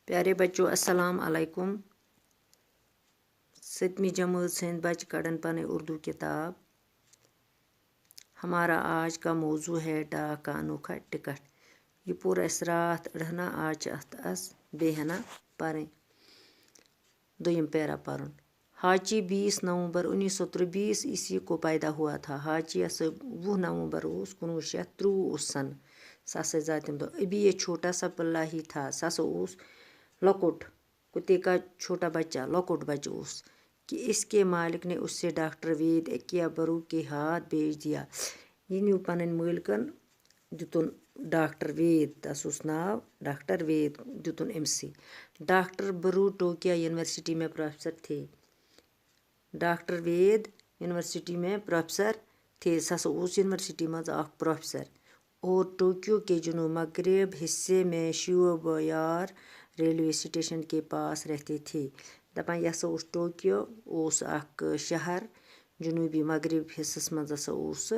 प्यारे बच्चों अस्सलाम अलैकुम। 7वीं जमात से बच्चे कड़न पन उर्दू किताब। हमारा आज का मौजू है डाक का अनोखा टिकट। ये पूरा इस रात रहना आज अस बेहना परें दुयम पैरा परुन। हाची 20 नवंबर 1923 ईस्वी को पैदा हुआ था। हाची 20 नवंबर 1930 सन सासे जातिम दो अभी ये छोटा सा पल्ला ही था। सासो उस लकुट कुत्ते का छोटा बच्चा लकुट बच्चा उस कि इसके मालिक ने उससे डॉक्टर वेद एकिया बरू के हाथ भेज दिया। ये न्यू पन मलिकन दुतुन डॉक्टर वेद तस उस नाव डॉक्टर वेद दुतुन एमसी। डॉक्टर बरू टोकिया यूनिवर्सिटी में प्रोफेसर थे। डॉक्टर वेद यूनिवर्सिटी में प्रोफेसर थे। सस उस यूनिवर्सिटी मज प्रोफेसर और टोक्यो के जुनूब मगरब हिस्से में शिवोबायार रेलवे स्टेशन के पास रहते थे। दपान यह उस टोक्यो उस शहर जुनूबी मगरब हिस्सस मज उस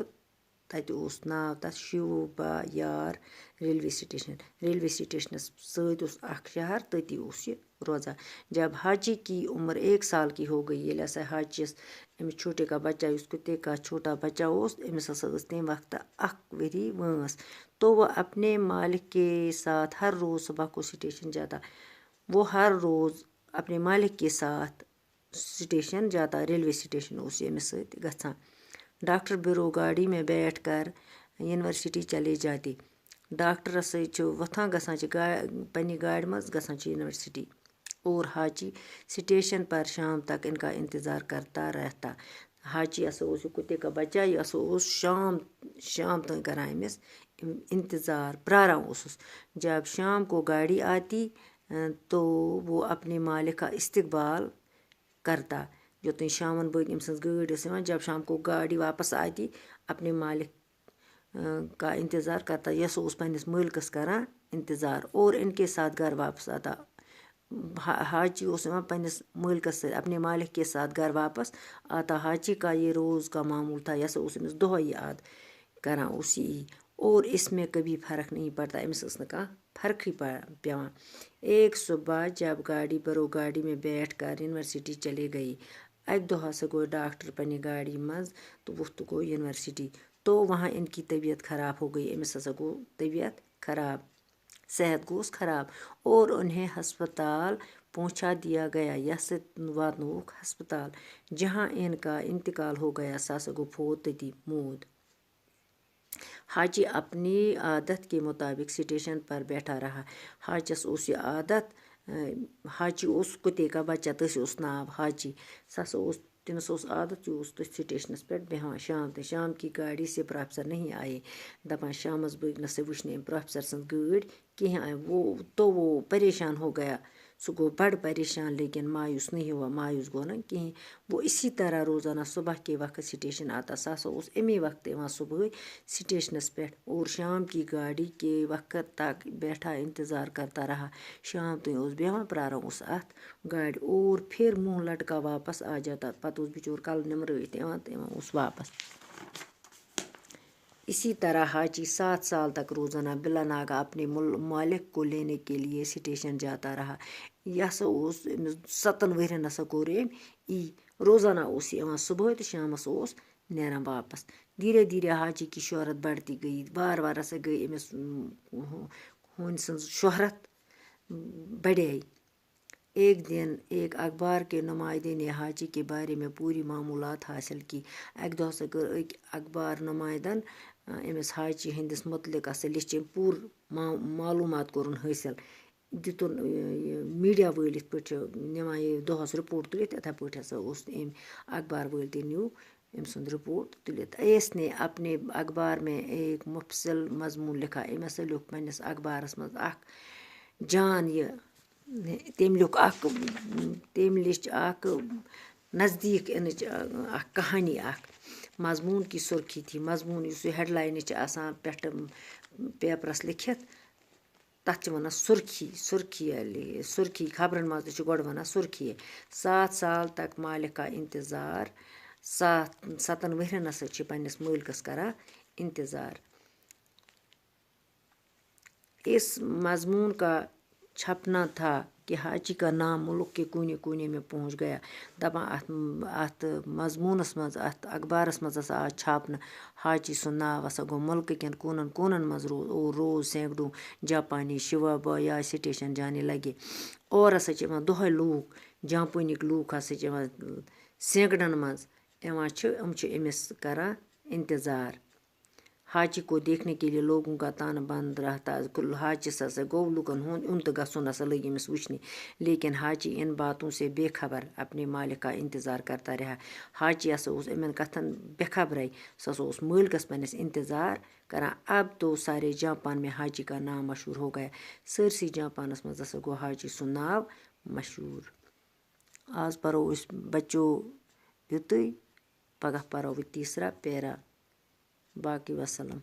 तत उस नाव तथ शिवोबायार रेलवे स्टेशनस सत उस शहर तती उस ये रोजा। जब हाची की उम्र 1 साल की हो गई ये हसा हाचिस अमिस छोटे का बच्चा उस कुत्ते का छोटा बच्चा उस अमिस हसा तम वक्त 1 वरी वंस तो वह अपने मालिक के साथ हर रोज़ सुबह को स्टेशन जाता। वो हर रोज़ अपने मालिक के साथ स्टेशन जाता। रेलवे स्टेशन उस अमिस सत गछान। डॉक्टर बिरो गाड़ी में बैठ कर यूनिवर्सिटी चले जाते। डॉक्टर वथान गसान पन्नी गाड़ी मज गसान यूनिवर्सिटी और हाची स्टेशन पर शाम तक इनका इंतज़ार करता रहता। हाची उस कुत्ते का बच्चा ये उस शाम तक करान अमिस इंतज़ार प्रारा उस। जब शाम को गाड़ी आती तो वो अपने मालिक का इस्तकबाल करता। जो तुम शामन बग अम सज गाड़ी जब शाम को गाड़ी वापस आती अपने मालिक का इंतज़ार करता। यह उस पन्निस मालिकस करान इंतज़ार और इनके साथ घर वापस आता। हाची उस पन्निस मालिकस अपने मालिक के साथ घर वापस आता। हाची का ये रोज़ का मामूल था। यह उस अमिस दोह याद करान उसी और इसमें कभी फ़र्क नहीं पड़ता। अमिस कह फ़र्क ही पेवान। एक सुबह जब गाड़ी बरो गाड़ी में बैठ कर यूनिवर्सिटी चले गई। अक दो हसा गो डॉक्टर पन्ने गाड़ी मज तो वो तो गो यूनिवर्सिटी तो वहाँ इनकी तबीयत ख़राब हो गई। अमिस हसा गो तबीयत ख़राब सेहत गोस ख़राब और उन्हें हस्पताल पहुँचा दिया गया। यह वातनोक हस्पताल जहाँ इनका इंतकाल हो गया। सासा गो फोत तती मूद। हाची अपनी आदत के मुताबिक स्टेशन पर बैठा रहा। हाचस उस आदत हाची उस कुत्ते का बच्चा तस उस नाव हाची सस उस तमस उस आदत उस तथ स्टेशनस पे बेहान शाम की गाड़ी से प्रोफेसर नहीं आए। दपान शामस बग न वुचन प्रोफेसर सं गाड़ी कहें वो परेशान हो गया। सो गो बड़ परेशान लेकिन मायूस नहीं हुआ। मायूस गो न कहीं वो इसी तरह रोज़ाना सुबह के वक्त स्टेशन आता। सासा उस अमी वक्त इवान सुबह स्टेशनस पे और शाम की गाड़ी के वक्त तक बैठा इंतज़ार करता रहा। शाम तक उस बेहान प्रारा उस अत गाड़ी और फिर मुँह लटका वापस आ जाता। पत उस बिचोर कल निमरत इवान उस वापस। इसी तरह हाची 7 साल तक रोज़ाना बिला नागा अपने मालिक को लेने के लिए स्टेशन जाता रहा। यह 7 वरियन हसा कोर ई रोज़ाना उस सुबह तो शामस उस नेरान वापस। धीरे धीरे हाची की शोहरत बढ़ती गई। बार बार हसा गई अमिस हून सं शोहरत बढ़े। एक दिन एक अखबार के नुमाइंदे ने हाची के बारे में पूरी मामूलात हासिल की। अक दो हसा कर अखबार नुमाइंदन अमिस हाची हंदिस मुतलिक लिच पूर मालूमात कोरन हासिल दितुन मीडिया वल इत पे निवान ये दोहस रिपोर्ट तुलित इथे पे हसा उस अखबार वल ते न्यू अम सुंद रिपोर्ट तुलित। एस ने अपने अखबार में एक मुफसल मजमून लिखा। अम हसा लिख पन्निस अखबारस मज जान ये तम लिच नज़दीक इन कहानी मजमून की सुर्खी थी। मजमून इस हेडलाइन पे पेपरस लिखित तथ वन सुर्खी खबरन मज वन सुर्खी। 7 साल तक मालिक का इंतज़ार 7 वरियन हसा पन्निस मालिकस करा इंतज़ार। इस मजमून का छपना था कि हाची का नाम मुल्क के कोने कोने में पहुँच गया। दपान अत मजमूनस मज अत अखबारस मज हसा आज छापन हाची सु नाव हसा गो मुल्क कन कोनन कोनन मज रोज सैकड़ों जापानी शिवा बॉय स्टेशन जाने लगे। और हसा दोहे लूक जापानिक लूक हसा सैकड़न मज अमिस करान इंतज़ार। हाची को देखने के लिए लोगों का तान बंद रहता। हाचिस हसा गो लुकन उन गसन हसा लग अमिस वुचने, लेकिन हाची इन बातों से बेखबर अपने मालिक का इंतज़ार करता रहा। हाची हसा इन कथन बेखबरे सो मालिकस पन्निस इंतज़ार करान। अब तो सारे जापान में हाची का नाम मशहूर हो गया। सरसी जापानस मज हसा गो हाची सु नाव मशहूर। आज परो बच्चों युतुई, पगह परो तीसरा पैरा। बाकी वसलम।